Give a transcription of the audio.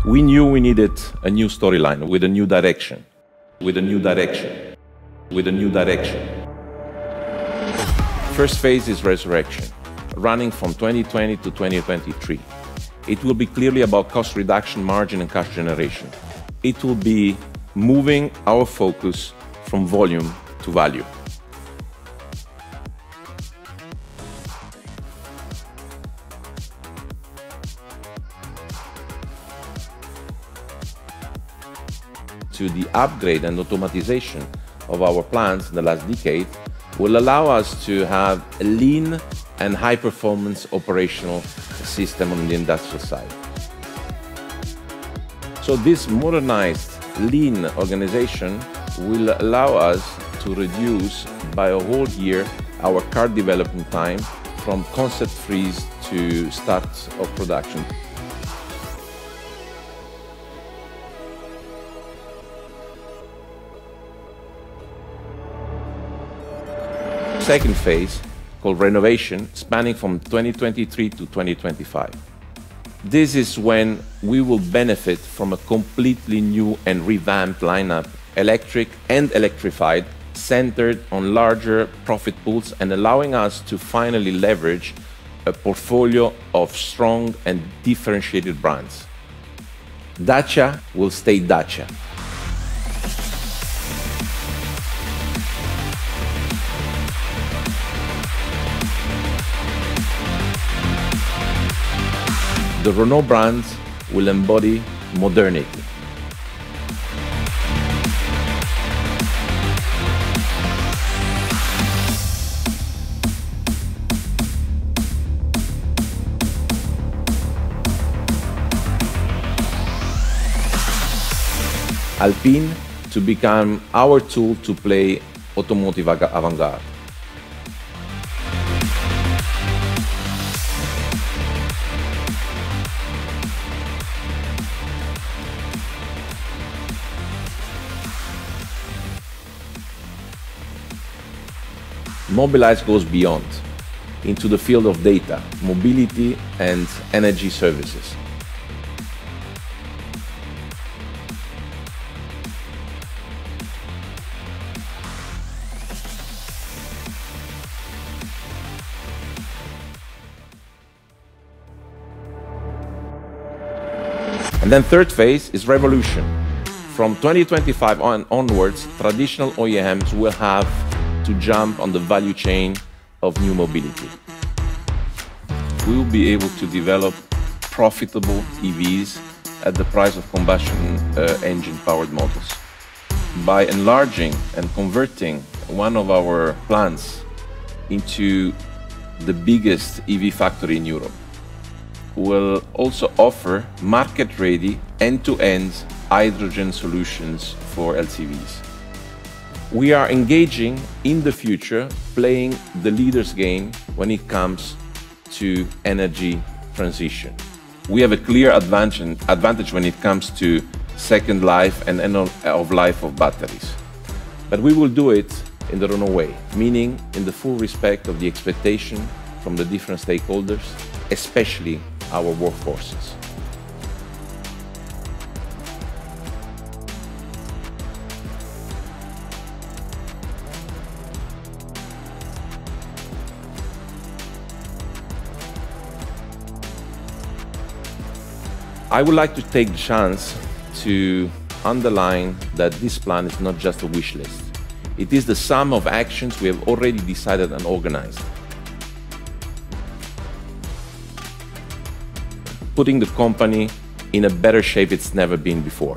We knew we needed a new storyline with a new direction, with a new direction, with a new direction. First phase is resurrection, running from 2020 to 2023. It will be clearly about cost reduction, margin and cash generation. It will be moving our focus from volume to value. To the upgrade and automatization of our plants in the last decade will allow us to have a lean and high-performance operational system on the industrial side. So this modernized, lean organization will allow us to reduce by a whole year our car development time from concept freeze to start of production. Second phase, called Renovation, spanning from 2023 to 2025. This is when we will benefit from a completely new and revamped lineup, electric and electrified, centered on larger profit pools and allowing us to finally leverage a portfolio of strong and differentiated brands. Dacia will stay Dacia. The Renault brand will embody modernity. Alpine to become our tool to play automotive avant-garde. Mobilize goes beyond, into the field of data, mobility and energy services. And then third phase is Revolution. From 2025 onwards, traditional OEMs will have to jump on the value chain of new mobility. We will be able to develop profitable EVs at the price of combustion engine-powered models. By enlarging and converting one of our plants into the biggest EV factory in Europe, we'll also offer market-ready, end-to-end hydrogen solutions for LCVs. We are engaging in the future, playing the leader's game when it comes to energy transition. We have a clear advantage when it comes to second life and end of life of batteries. But we will do it in the Renault way, meaning in the full respect of the expectation from the different stakeholders, especially our workforces. I would like to take the chance to underline that this plan is not just a wish list. It is the sum of actions we have already decided and organized. Putting the company in a better shape it's never been before.